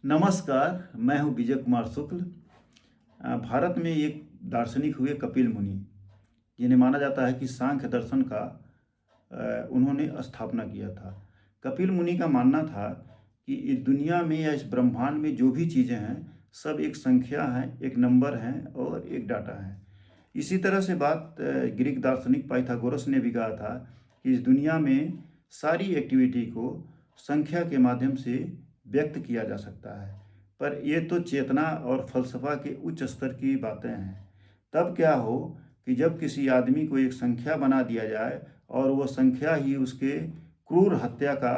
नमस्कार, मैं हूँ विजय कुमार शुक्ल। भारत में एक दार्शनिक हुए कपिल मुनि, जिन्हें माना जाता है कि सांख्य दर्शन का उन्होंने स्थापना किया था। कपिल मुनि का मानना था कि इस दुनिया में या इस ब्रह्मांड में जो भी चीज़ें हैं, सब एक संख्या हैं, एक नंबर हैं और एक डाटा है। इसी तरह से बात ग्रीक दार्शनिक पाइथागोरस ने भी कहा था कि इस दुनिया में सारी एक्टिविटी को संख्या के माध्यम से व्यक्त किया जा सकता है। पर ये तो चेतना और फलसफा के उच्च स्तर की बातें हैं। तब क्या हो कि जब किसी आदमी को एक संख्या बना दिया जाए और वो संख्या ही उसके क्रूर हत्या का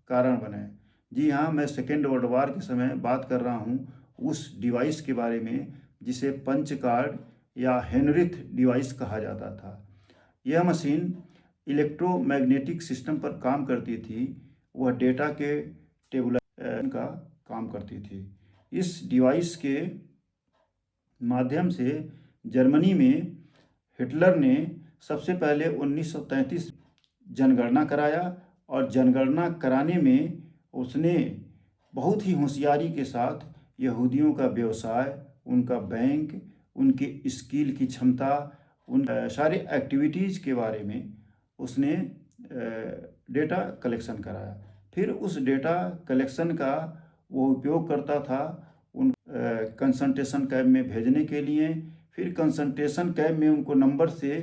कारण बने। जी हाँ, मैं सेकेंड वर्ल्ड वॉर के समय बात कर रहा हूँ उस डिवाइस के बारे में जिसे पंच कार्ड या हेनरिथ डिवाइस कहा जाता था। यह मशीन इलेक्ट्रोमैग्नेटिक सिस्टम पर काम करती थी। वह डेटा के टेबुलेशन का काम करती थी। इस डिवाइस के माध्यम से जर्मनी में हिटलर ने सबसे पहले 1933 जनगणना कराया और जनगणना कराने में उसने बहुत ही होशियारी के साथ यहूदियों का व्यवसाय, उनका बैंक, उनके स्किल की क्षमता, उन सारे एक्टिविटीज़ के बारे में उसने डेटा कलेक्शन कराया। फिर उस डेटा कलेक्शन का वो उपयोग करता था उन कंसंट्रेशन कैंप में भेजने के लिए। फिर कंसंट्रेशन कैंप में उनको नंबर से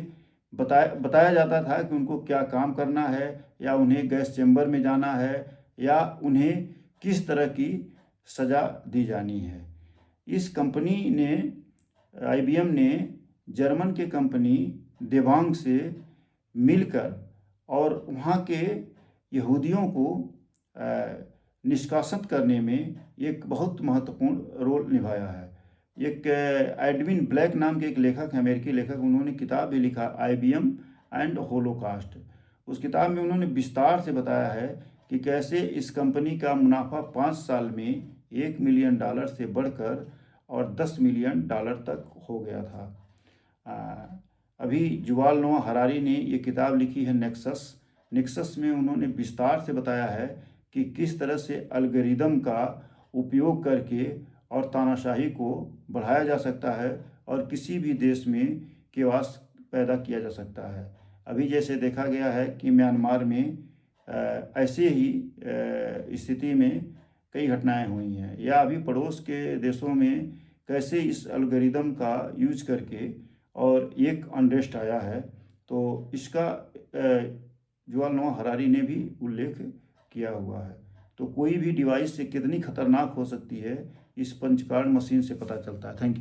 बताया जाता था कि उनको क्या काम करना है, या उन्हें गैस चैम्बर में जाना है, या उन्हें किस तरह की सज़ा दी जानी है। इस कंपनी ने IBM ने जर्मन के कंपनी देवांग से मिलकर और वहाँ के यहूदियों को निष्कासित करने में एक बहुत महत्वपूर्ण रोल निभाया है। एक एडविन ब्लैक नाम के एक लेखक हैं, अमेरिकी लेखक, उन्होंने किताब भी लिखा IBM एंड होलोकास्ट। उस किताब में उन्होंने विस्तार से बताया है कि कैसे इस कंपनी का मुनाफा 5 साल में $1 मिलियन से बढ़कर और $10 मिलियन तक हो गया था। अभी युval नोआ हरारी ने ये किताब लिखी है नेक्सस में उन्होंने विस्तार से बताया है कि किस तरह से एल्गोरिदम का उपयोग करके और तानाशाही को बढ़ाया जा सकता है और किसी भी देश में केओस पैदा किया जा सकता है। अभी जैसे देखा गया है कि म्यांमार में ऐसे ही स्थिति में कई घटनाएं हुई हैं, या अभी पड़ोस के देशों में कैसे इस एल्गोरिदम का यूज करके और एक अनरेस्ट आया है। तो इसका युval नोआ हरारी ने भी उल्लेख किया हुआ है। तो कोई भी डिवाइस से कितनी खतरनाक हो सकती है, इस पंच कार्ड मशीन से पता चलता है। Thank you.